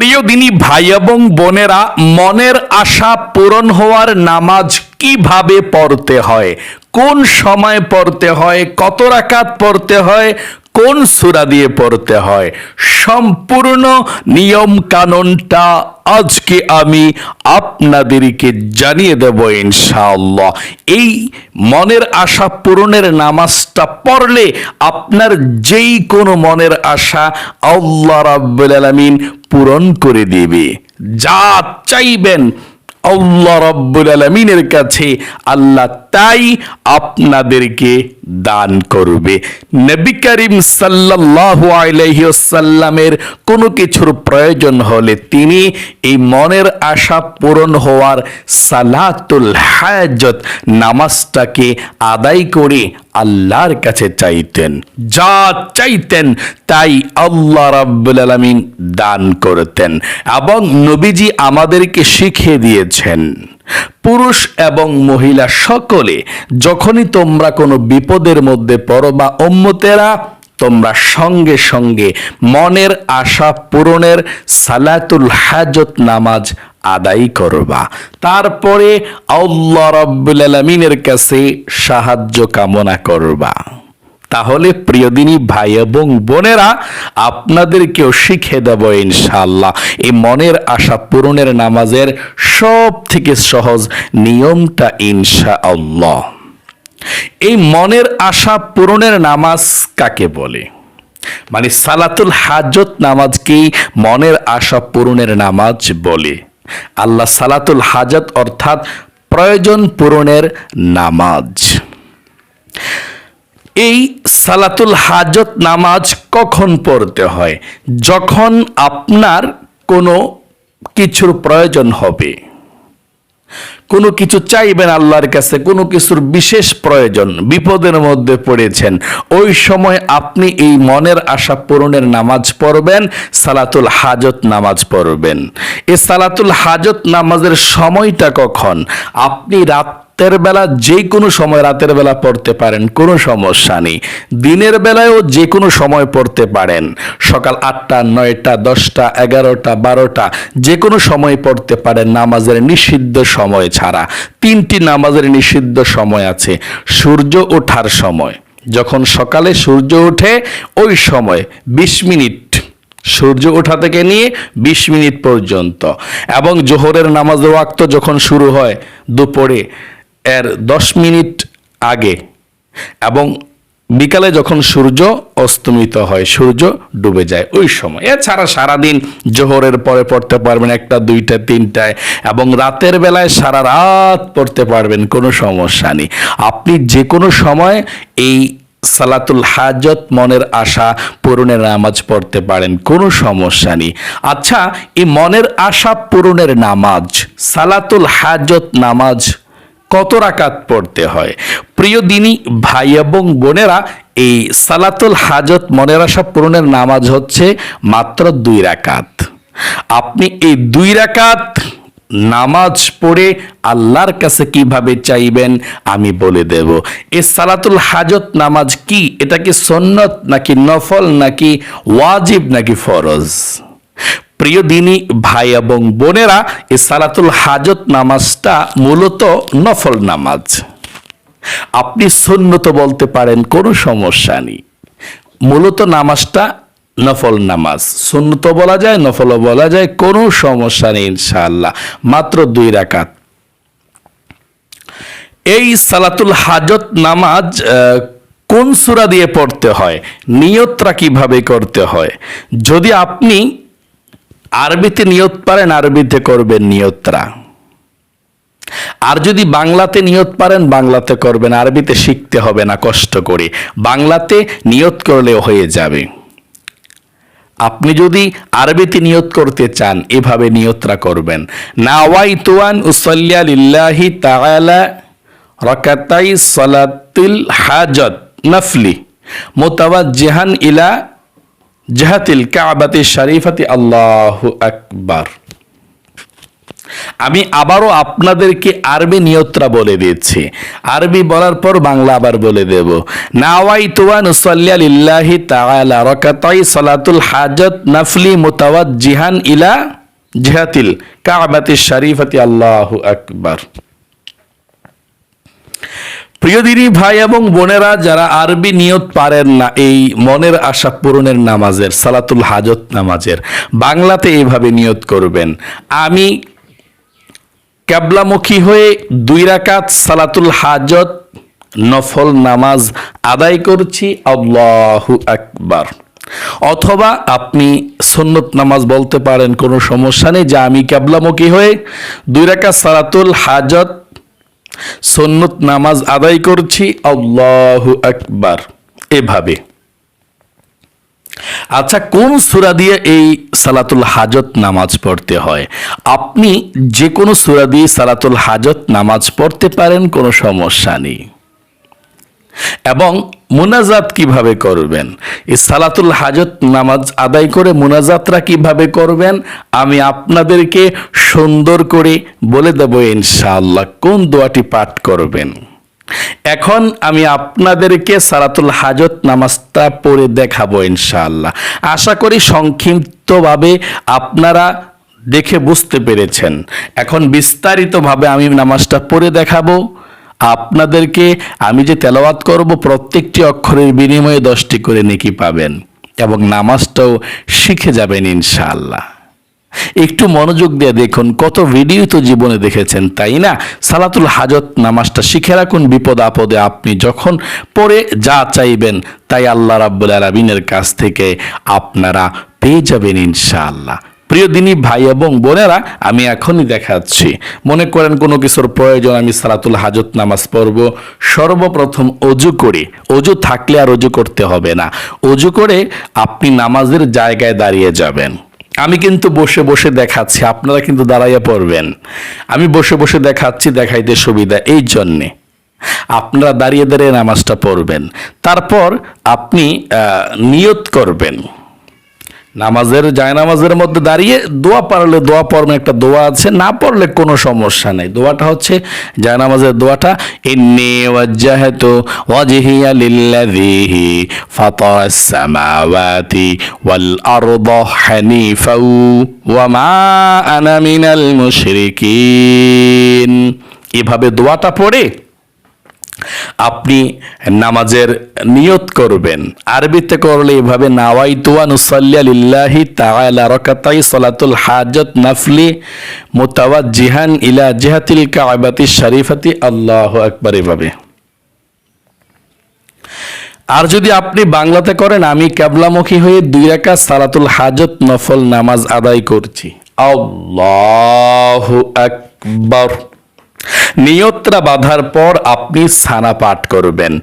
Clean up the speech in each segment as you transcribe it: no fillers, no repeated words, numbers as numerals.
প্রিয় দিনী ভাই এবং বোনেরা, মনের আশা পূরণ হওয়ার নামাজ কিভাবে পড়তে হয়, কোন সময় পড়তে হয়, কত রাকাত পড়তে হয়, কোন সূরা দিয়ে পড়তে হয়, সম্পূর্ণ নিয়ম কানুনটা আজকে আমি আপনাদেরকে জানিয়ে দেব ইনশাআল্লাহ। এই মনের আশা পূরণের নামাজটা পড়লে আপনার যেই কোনো মনের আশা আল্লাহ রাব্বুল আলামিন পূরণ করে দেবে। যা চাইবেন আল্লাহ রাব্বুল আলামিনের কাছে আল্লাহ তাই আপনাদেরকে দান করবে। নবী করিম সাল্লাল্লাহু আলাইহি ওয়াসাল্লামের কোনো কিছুর প্রয়োজন হলে তিনি এই মনের আশা পূরণ হওয়ার সালাতুল হাজত নামাজটাকে আদায় করে আল্লাহর কাছে চাইতেন। যা চাইতেন তাই আল্লাহ রাব্বুল আলামিন দান করতেন। এবং নবীজি আমাদেরকে শিখিয়ে দিয়েছেন, পুরুষ এবং মহিলা সকলে যখনই তোমরা কোনো বিপদের মধ্যে পড়ো বা উম্মতেরা, তোমরা সঙ্গে সঙ্গে মনের আশা পূরণের সালাতুল হাজত নামাজ আদায় করবা। তারপরে আল্লাহ রাব্বুল আলামিনের কাছে সাহায্য কামনা করবা। তাহলে প্রিয় দিনী ভাই এবং বোনেরা, আপনাদেরকেও শিখে দেব ইনশাআল্লাহ এই মনের আশা পূরণের নামাজের সব থেকে সহজ নিয়মটা ইনশাআল্লাহ। এই মনের আশা পূরণের নামাজ কাকে বলে? মানে সালাতুল হাজত নামাজকেই মনের আশা পূরণের নামাজ বলে। আল্লাহ সালাতুল হাজত অর্থাৎ প্রয়োজন পূরণের নামাজ। এই সালাতুল হাজত নামাজ কখন পড়তে হয়? যখন আপনার কোনো কিছুর প্রয়োজন হবে, কোনো কিছু চাইবেন আল্লাহর কাছে, কোনো কিছুর বিশেষ প্রয়োজন, বিপদের মধ্যে পড়েছেন, ওই সময় আপনি এই মনের আশা পূরণের নামাজ পড়বেন, সালাতুল হাজত নামাজ পড়বেন। এই সালাতুল হাজত নামাজের সময়টা কখন? আপনি রাতের বেলা যে কোনো সময় রাতের বেলা পড়তে পারেন, কোনো সমস্যা নেই। দিনের বেলায়ও যে কোনো সময় পড়তে পারেন, সকাল 8টা, 9টা, 10টা, 11টা, 12টা, যে কোনো সময় পড়তে পারেন নামাজের নিষিদ্ধ সময় ছাড়া। 3টি নামাজের নিষিদ্ধ সময় আছে। সূর্য ওঠার সময়, যখন সকালে সূর্য ওঠে ওই সময় 20 মিনিট, সূর্য ওঠা থেকে নিয়ে 20 মিনিট পর্যন্ত, এবং জোহরের নামাজের ওয়াক্ত যখন শুরু হয় দুপুরে এর 10 মিনিট আগে, এবং বিকালে যখন সূর্য অস্তমিত হয়, সূর্য ডুবে যায় ওই সময়। এছাড়া সারাদিন জোহরের পরে পড়তে পারবেন 1টা, 2টা, 3টায়, এবং রাতের বেলায় সারা রাত পড়তে পারবেন, কোনো সমস্যা নেই। আপনি যে কোনো সময় এই সালাতুল হাজত মনের আশা পূরণের নামাজ পড়তে পারেন, কোনো সমস্যা নেই। আচ্ছা, এই মনের আশা পূরণের নামাজ সালাতুল হাজত নামাজ কত রাকাত পড়তে হয়? প্রিয় দিনী ভাই এবং বোনেরা, এই সালাতুল হাজত মনের আশা পূরণের নামাজ হচ্ছে মাত্র 2 রাকাত। আপনি এই 2 রাকাত নামাজ পড়ে আল্লাহর কাছে কিভাবে চাইবেন আমি বলে দেব। এই সালাতুল হাজত নামাজ কি? এটা কি সুন্নত নাকি নফল নাকি ওয়াজিব নাকি ফরজ? প্রিয় দিনী ভাই এবং বোনেরা, এই সালাতুল হাজত নামাজটা মূলত নফল নামাজ। আপনি সুন্নত বলতে পারেন, কোনো সমস্যা নেই। মূলত নামাজটা নফল নামাজ, সুন্নত বলা যায়, নফলও বলা যায়, কোনো সমস্যা নেই ইনশাআল্লাহ। মাত্র 2 রাকাত। এই সালাতুল হাজত নামাজ কোন সূরা দিয়ে পড়তে হয়, নিয়তটা কিভাবে করতে হয়? যদি আপনি আরবিতে নিয়ত পারেন, আরবিতে করবেন নিয়তরা। আর যদি বাংলাতে নিয়ত পারেন, বাংলাতে করবেন। আরবিতে শিখতে হবে না কষ্ট করে, বাংলাতে নিয়ত করলেও হয়ে যাবে। আপনি যদি আরবিতে নিয়ত করতে চান, এভাবে নিয়তরা করবেন। নাওয়াইতু আন উসাল্লিয়া লিল্লাহি তাআলা রাকাতাই সালাতুল হাজত নফলি মুতাওয়াজ্জিহান ইলা জিহাতিল কাবাতি শরীফাতি আল্লাহু আকবার। আমি আবারও আপনাদেরকে আরবি নিয়তটা বলে দিচ্ছি। আরবি বলার পর বাংলা আবার বলে দেব। নাওয়াইতু আন উসাল্লিয়া লিল্লাহি তাআলা রাকাতাই সালাতুল হাজত নফলি মুতাওয়াজ্জিহান ইলা জিহাতিল কাবাতিশ শরীফাতি। আল্লাহু আকবার। প্রিয় দিনী ভাই এবং বোনেরা, যারা আরবি নিয়ত পারেন না এই মনের আশা পূরণের নামাজের, সালাতুল হাজত নামাজের, বাংলাতে এইভাবে নিয়ত করবেন, আমি কিবলামুখী হয়ে 2 রাকাত সালাতুল হাজত নফল নামাজ আদায় করছি, আল্লাহু আকবার। অথবা আপনি সুন্নত নামাজ বলতে পারেন, কোনো সমস্যা নেই, যে আমি কিবলামুখী হয়ে 2 রাকাত সালাতুল হাজত সুন্নত নামাজ আদায় করছি, আল্লাহু আকবার, এভাবে। আচ্ছা, কোন সূরা দিয়ে এই সালাতুল হাজত নামাজ পড়তে হয়? আপনি যে কোনো সূরা দিয়ে সালাতুল হাজত নামাজ পড়তে পারেন, কোনো সমস্যা নেই। এবং মুনাজাত কিভাবে করবেন, এই সালাতুল হাজত নামাজ আদায় করে মুনাজাতরা কিভাবে করবেন, আমি আপনাদেরকে সুন্দর করে বলে দেব ইনশাআল্লাহ, কোন দোয়াটি পাঠ করবেন। এখন আমি আপনাদেরকে সালাতুল হাজত নামাজটা পড়ে দেখাবো ইনশাআল্লাহ। আশা করি সংক্ষিপ্তভাবে আপনারা দেখে বুঝতে পেরেছেন। এখন বিস্তারিতভাবে আমি নামাজটা পড়ে দেখাবো আপনাদেরকে। আমি যে তেলাওয়াত করব, প্রত্যেকটি অক্ষরের বিনিময়ে 10টি করে নেকি পাবেন এবং নামাজটাও শিখে যাবেন ইনশাআল্লাহ। একটু মনোযোগ দিয়ে দেখুন, কত ভিডিও তো জীবনে দেখেছেন, তাই না? সালাতুল হাজত নামাজটা শিখে রাখুন, বিপদ আপদে আপনি যখন পড়ে যা চাইবেন তাই আল্লাহ রাব্বুল আলামিনের কাছ থেকে আপনারা পেয়ে যাবেন ইনশাআল্লাহ। প্রিয় দিনী ভাই এবং বোনেরা, আমি এখনই দেখাচ্ছি। মনে করেন কোনো কিছুর প্রয়োজন, আমি সালাতুল হাজত নামাজ পড়ব, সর্বপ্রথম অজু করে, অজু থাকলে আর অজু করতে হবে না, অজু করে আপনি নামাজের জায়গায় দাঁড়িয়ে যাবেন। আমি কিন্তু বসে বসে দেখাচ্ছি, আপনারা কিন্তু দাঁড়াইয়া পড়বেন। আমি বসে বসে দেখাচ্ছি, দেখাইতে সুবিধা, এই জন্যে আপনারা দাঁড়িয়ে দাঁড়িয়ে নামাজটা পড়বেন। তারপর আপনি নিয়ত করবেন, নামাজের জায়নামাজের মধ্যে দাঁড়িয়ে দোয়া পারলে দোয়া পড়বেন। একটা দোয়া আছে, না পড়লে কোনো সমস্যা নেই। দোয়াটা হচ্ছে জায়নামাজের দোয়াটা, ইন্নী ওয়াজ্জাহতু ওয়াজহিয়া লিল্লাযী ফাতারাস সামাওয়াতি ওয়াল আরদা হানিফাও ওয়া মা আনা মিনাল মুশরিকিন। এভাবে দোয়াটা পড়ে আপনি নামাজের নিয়ত করবেন। আরবিতে করলে এভাবে, নাওয়াইতু আন উসাল্লি লিল্লাহি তাআলা রাকাতাই সালাতুল হাজত নাফলি মুতাওয়াজ্জিহান ইলা জিহাতিল কাবাতিশ শরীফাতি, আল্লাহু আকবার, এভাবে। আর যদি আপনি বাংলাতে করেন, আমি কিবলামুখী হয়ে 2 রাকাত সালাতুল হাজত নফল নামাজ আদায় করছি, আল্লাহু আকবার। নিয়তটা বাঁধার পর আপনি সানা পাঠ করবেন,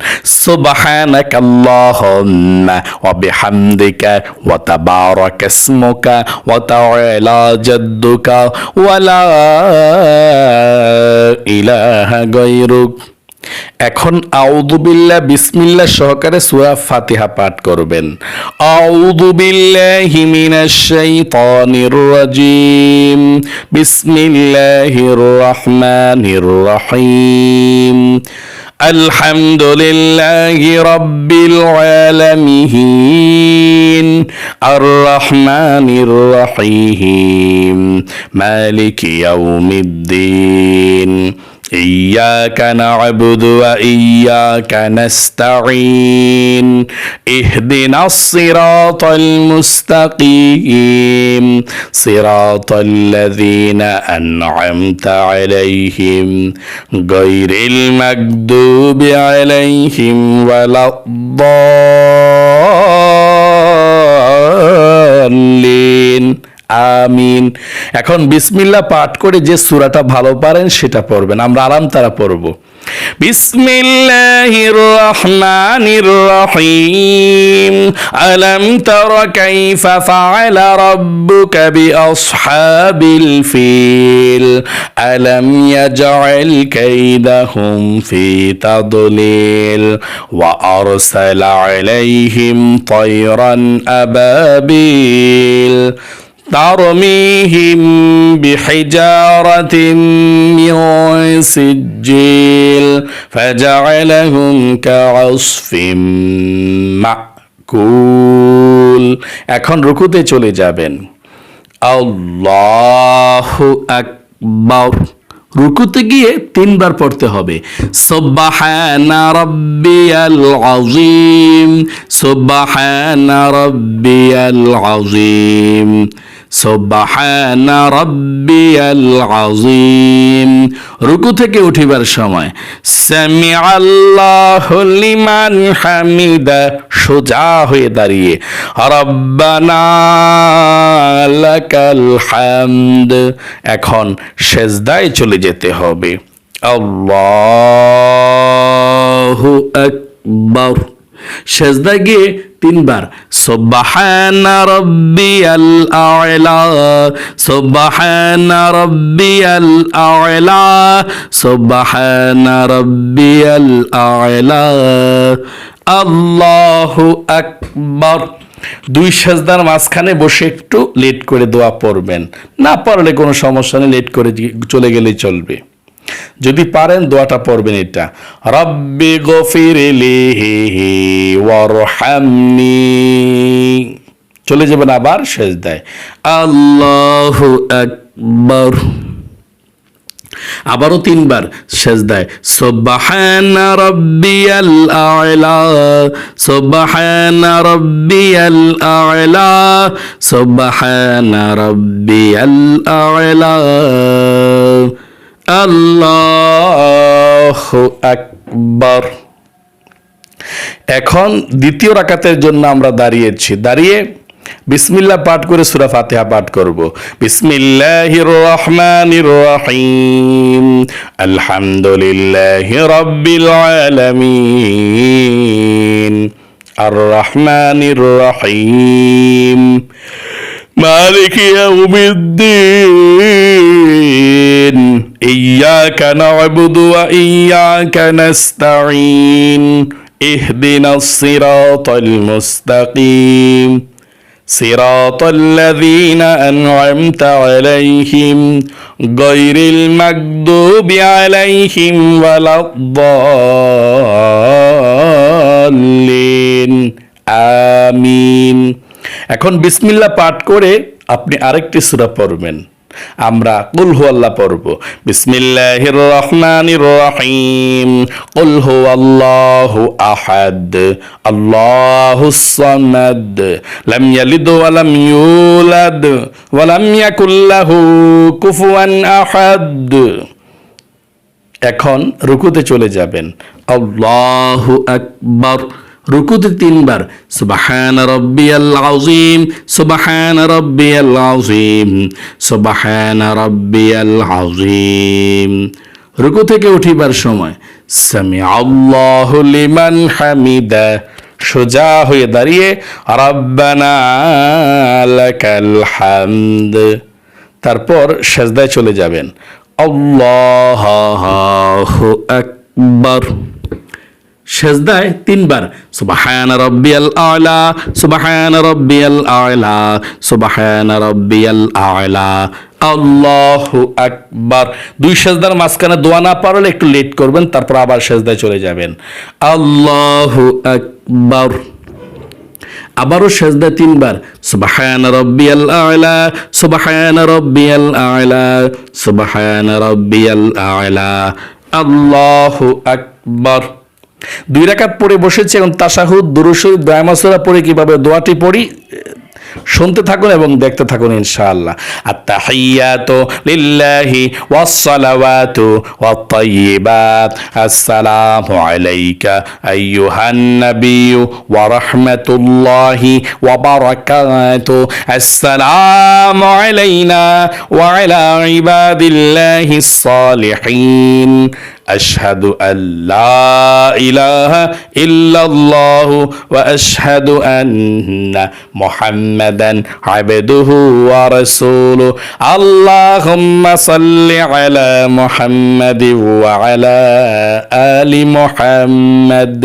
সুবহানাকাল্লাহুম্মা ওয়া বিহামদিকা ওয়া তাবারাকা ইসমুকা ওয়া তাআলা জাদ্দুকা ওয়া লা ইলাহা গায়রুক। এখন আউযু বিল্লাহ বিসমিল্লাহ সহকারে সূরা ফাতিহা পাঠ করবেন। আউযু বিল্লাহি মিনাশ শাইতানির রাজিম, বিসমিল্লাহির রহমানির রহিম, আলহামদুলিল্লাহি রাব্বিল আলামিন, আর রহমানির রহিম, মালিকি ইয়াউমিদ্দিন, إياك نعبد وإياك نستعين اهدنا الصراط المستقيم صراط الذين أنعمت عليهم غير المغضوب عليهم ولا الضالين আমিন। এখন বিসমিল্লাহ পাঠ করে যে সূরাটা ভালো পারেন সেটা পড়বেন, আমরা আরাম তারা পড়ব। বিসমিল্লাহির রহমানির রহিম, আলাম তারা কাইফা ফাআলা রাব্বুকা বিআসহাবিল ফিল, আলাম ইয়াজআল কাইদাহুম ফি তাদলিল, ওয়া আরসালা আলাইহিম তায়রান আবাবিল ترميهم بحجارة من سجيل فجعلهم كعصف مأكول। এখন রুকুতে চলে যাবেন। আল্লাহু আকবার। রুকুতে গিয়ে 3 বার পড়তে হবে সুবহানা রাব্বিয়াল আযীম, সুবহানা রাব্বিয়াল আযীম, সুবহানা রাব্বিয়াল আযীম। রুকু থেকে উঠিবার সময় সামিআল্লাহু লিমান হামিদা, সোজা হয়ে দাঁড়িয়ে রব্বানা লাকাল হামদ। এখন সেজদায় চলে যেতে হবে। আল্লাহু আকবার। সেজদায় গিয়ে 3 বার সুবহানা রাব্বিয়াল আ'লা, সুবহানা রাব্বিয়াল আ'লা, সুবহানা রাব্বিয়াল আ'লা, আল্লাহু আকবার। 2 সেজদার মাঝখানে বসে একটু লেট করে দোয়া পড়বেন, না পারলে কোনো সমস্যা নেই, লেট করে চলে গেলেই চলবে। যদি পারেন দোয়াটা পড়বেন এটা, রব্বি গফিরলি ওয়ারহামনি। চলে যাবেন আবার সেজদায়, আল্লাহু আকবার। আবারও 3 বার সেজদায় সুবহানা রাব্বিয়াল আ'লা, সুবহানা রাব্বিয়াল আ'লা, সুবহানা রাব্বিয়াল আ'লা, আল্লাহু আকবার। এখন দ্বিতীয় রাকাতের জন্য আমরা দাঁড়িয়েছি, দাঁড়িয়ে বিসমিল্লাহ পাঠ করে সূরা ফাতিহা পাঠ করব। বিসমিল্লাহির রহমানির রহিম, আলহামদুলিল্লাহি রাব্বিল আলামিন, আর রহমানির রহিম, মালিকি ইয়াউমিদ্দিন, ইয়্যাকা না'বুদু ওয়া ইয়্যাকা নাস্তাঈন, ইহদিনাস সিরাতাল মুস্তাকিম, সিরাতাল লাযীনা আন'আমতা আলাইহিম গায়রিল মাগদুবি আলাইহিম ওয়ালাদ-দাল্লিন, আমিন। এখন বিসমিল্লাহ পাঠ করে আপনি আরেকটি সূরা পড়বেন। আমরা কুল হুয়াল্লাহ পড়ব। বিসমিল্লাহির রহমানির রহিম, কুল হুয়াল্লাহু আহাদ, আল্লাহুস সামাদ, লাম ইয়ালিদ ওয়া লাম ইউলাদ ওয়া লাম ইয়াকুল লাহু কুফুয়ান আহাদ। এখন রুকুতে চলে যাবেন, আল্লাহু আকবার। রুকুতে 3 বার সুবহানা রাব্বিয়াল আযীম, সুবহানা রাব্বিয়াল আযীম, সুবহানা রাব্বিয়াল আযীম। রুকু থেকে উঠিবার সময় সামিআল্লাহু লিমান হামিদা, সোজা হয়ে দাঁড়িয়ে রাব্বানা লাকাল হামদ। তারপর সেজদায় চলে যাবেন, আল্লাহু আকবার। সেজদায় 3 বার সুবহানা রাব্বিয়াল আ'লা, সুবহানা রাব্বিয়াল আ'লা, সুবহানা রাব্বিয়াল আ'লা, আল্লাহু আকবার। 2 সেজদার মাঝখানে দোয়া না পারলে একটু লেট করবেন, তারপর আবার সেজদায় চলে যাবেন, আল্লাহু আকবার। আবারও সেজদায় 3 বার সুবহানা রাব্বিয়াল আ'লা, সুবহানা রাব্বিয়াল আ'লা, সুবহানা রাব্বিয়াল আ'লা, আল্লাহু আকবার। 2 রাকাত পড়ে বসেছে, এবং তাশাহুদ, দুরূদ শরীফ, দোয়া মাসুরা পড়ে কিভাবে দোয়াটি পড়ি শুনতে থাকুন এবং দেখতে থাকুন ইনশাআল্লাহ। আত-তাহিয়াতু লিল্লাহি ওয়াস-সালাওয়াতু ওয়াত-তাইয়্যিবাত, আসসালামু আলাইকা আইয়ুহান নাবিয়্যু ওয়া রাহমাতুল্লাহি ওয়া বারাকাতুহু, আসসালামু আলাইনা ওয়া আলা ইবাদিল্লাহিস সালিহিন, আশহাদু আল্লা ইলাহা ইল্লাল্লাহু ওয়া আশহাদু আন্না মুহাম্মাদান আবদুহু ওয়া রাসূলুহু, আল্লাহুম্মা সাল্লি আলা মুহাম্মাদি ওয়া আলা আলি মুহাম্মাদ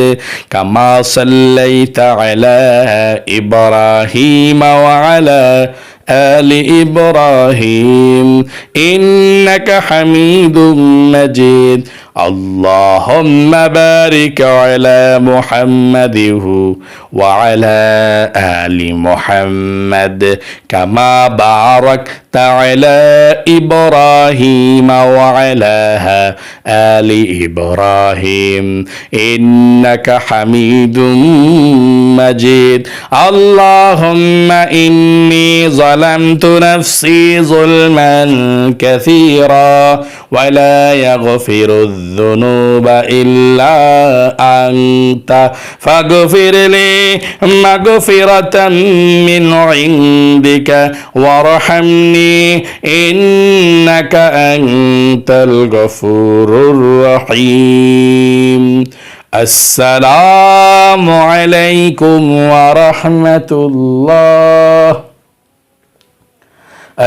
কামা সাল্লাইতা আলা ইব্রাহিম ওয়া আলা آل إبراهيم إنك حميد مجيد আল্লাহুম্মা বারিক আলা মুহাম্মাদিহু ওয়া আলা আলি মুহাম্মাদ কামা বারাকতা আলা ইব্রাহিম ওয়া আলা আলি ইব্রাহিম ইন্নাকা হামিদুম মাজিদ। আল্লাহুম্মা ইন্নী যালামতু নাফসি যুলমান কাসীরা ওয়া লা ইয়াগফিরুয যুনুবা ইল্লা আনতা ফাগফিরলি মাগফিরাতাম মিন ইনদিকা ওয়ারহামনি ইন্নাকা আনতাল গফুরুর রহিম। আসসালামু আলাইকুম ওয়া রাহমাতুল্লাহ।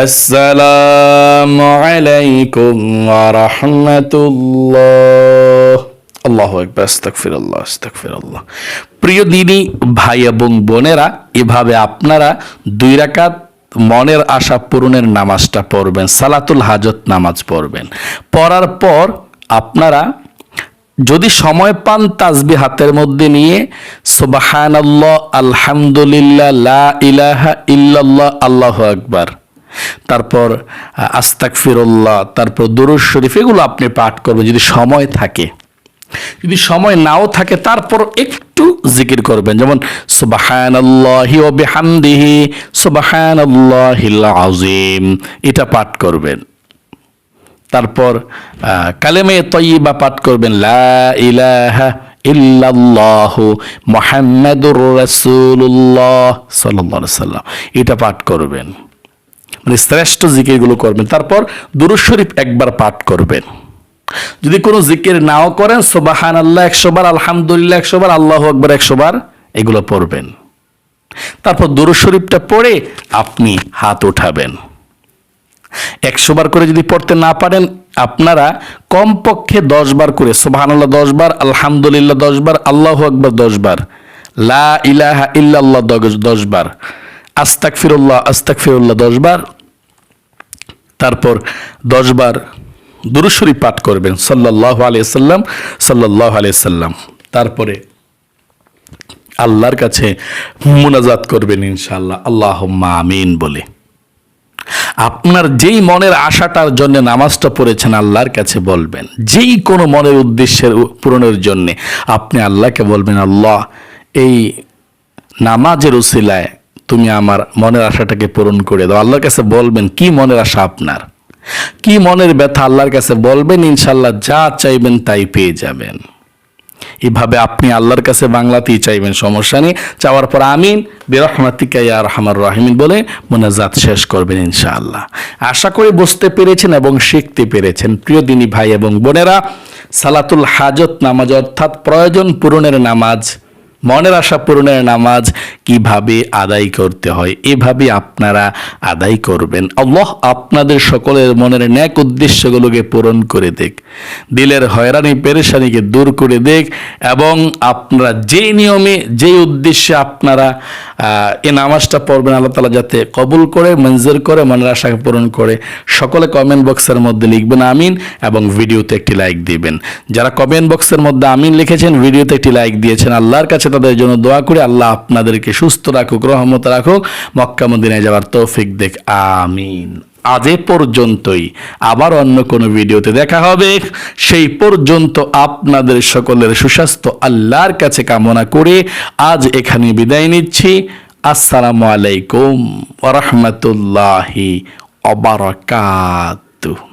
আসসালামু আলাইকুম ওয়া রাহমাতুল্লাহ। আল্লাহু আকবার। আস্তাগফিরুল্লাহ, আস্তাগফিরুল্লাহ। প্রিয় দিনী ভাই এবং বোনেরা, এভাবে আপনারা 2 রাকাত মনের আশা পূরণের নামাজটা পড়বেন, সালাতুল হাজত নামাজ পড়বেন। পড়ার পর আপনারা যদি সময় পান তাসবিহ হাতের মধ্যে নিয়ে সুবহানাল্লাহ, আলহামদুলিল্লাহ, লা ইলাহা ইল্লাল্লাহ, আল্লাহু আকবার, তারপর আস্তাগফিরুল্লাহ, তারপর দুরূদ শরীফ, এগুলো আপনি পাঠ করবেন যদি সময় থাকে। যদি সময় নাও থাকে তারপর একটু জিকির করবেন, যেমন সুবহানাল্লাহি ওয়া বিহামদিহি সুবহানাল্লাহিল আযীম, এটা পাঠ করবেন। তারপর কালেমে তয়্যিবা পাঠ করবেন, লা ইলাহা ইল্লাল্লাহু মুহাম্মাদুর রাসূলুল্লাহ সাল্লাল্লাহু আলাইহি ওয়াসাল্লাম, এটা পাঠ করবেন। মানে শ্রেষ্ঠ জিকিরগুলো করবেন। তারপর দুরূদ শরীফ একবার পাঠ করবেন। যদি কোনো জিকির নাও করেন সুবহানাল্লাহ 100 বার, আলহামদুলিল্লাহ 100 বার, আল্লাহু আকবার 100 বার, এগুলো পড়বেন। তারপর দুরূদ শরীফটা পড়ে আপনি হাত উঠাবেন। 100 বার করে যদি পড়তে না পারেন, আপনারা কমপক্ষে 10 বার করে সুবহানাল্লাহ 10 বার, আলহামদুলিল্লাহ 10 বার, আল্লাহু আকবার 10 বার, লা ইলাহা ইল্লাল্লাহ 10 বার, আস্তাগফিরুল্লাহ আস্তাগফিরুল্লাহ 10 বার, তারপর 10 বার দুরূদ শরীফ পাঠ করবেন সাল্লাল্লাহু আলাইহি সাল্লাম, সাল্লাল্লাহু আলাইহি সাল্লাম। তারপরে আল্লাহর কাছে মুনাজাত করবেন ইনশাআল্লাহ, আল্লাহুম্মা আমিন বলে। আপনার যেই মনের আশাটার জন্য নামাজটা পড়েছেন আল্লাহর কাছে বলবেন। যেই কোনো মনের উদ্দেশ্যের পূরণের জন্য আপনি আল্লাহকে বলবেন, আল্লাহ এই নামাজের উসিলায় তুমি আমার মনের আশাটাকে পূরণ করে দাও। আল্লাহর কাছে বলবেন কি মনের আশা আপনার, কি মনের ব্যথা, আল্লাহর কাছে বলবেন, ইনশাআল্লাহ যা চাইবেন তাই পেয়ে যাবেন। এভাবে আপনি আল্লাহর কাছে বাংলাতেই চাইবেন, সমস্যা নেই। চাওয়ার পর আমিন বিরহমাতিকা ইয়া আরহামার রাহিমিন বলে মুনাজাত শেষ করবেন ইনশাআল্লাহ। আশা করি বুঝতে পেরেছেন এবং শিখতে পেরেছেন। প্রিয় দিনী ভাই এবং বোনেরা, সালাতুল হাজত নামাজ অর্থাৎ প্রয়োজন পূরণের নামাজ, মনের আশা পূরণের নামাজ কিভাবে আদায় করতে হয় এভাবে আপনারা আদায় করবেন। আল্লাহ আপনাদের সকলের মনের ন্যাক উদ্দেশ্যগুলোকে পূরণ করে দেখ, দিলের হয়রানি পেরেশানিকে দূর করে দেখ, এবং আপনারা যে নিয়মে যে উদ্দেশ্যে আপনারা এই নামাজটা পড়বেন আল্লাহ তাআলা যাতে কবুল করে, মঞ্জুর করে, মনের আশাকে পূরণ করে। সকলে কমেন্ট বক্সের মধ্যে লিখবেন আমিন এবং ভিডিওতে একটি লাইক দিবেন। যারা কমেন্ট বক্সের মধ্যে আমিন লিখেছেন, ভিডিওতে একটি লাইক দিয়েছেন, আল্লাহর কাছে তাদের জন্য দোয়া করে আল্লাহ আপনাদেরকে সুস্থ রাখুক, রহমত রাখুক, মক্কা মদিনায় যাওয়ার তৌফিক দেখ, আমিন। আজ এ পর্যন্তই, আবার অন্য কোনো ভিডিওতে দেখা হবে। সেই পর্যন্ত আপনাদের সকলের সুস্বাস্থ্য আল্লাহর কাছে কামনা করে আজ এখানে বিদায় নিচ্ছি। আসসালামু আলাইকুম ওয়া রাহমাতুল্লাহি ওয়া বারাকাতুহু।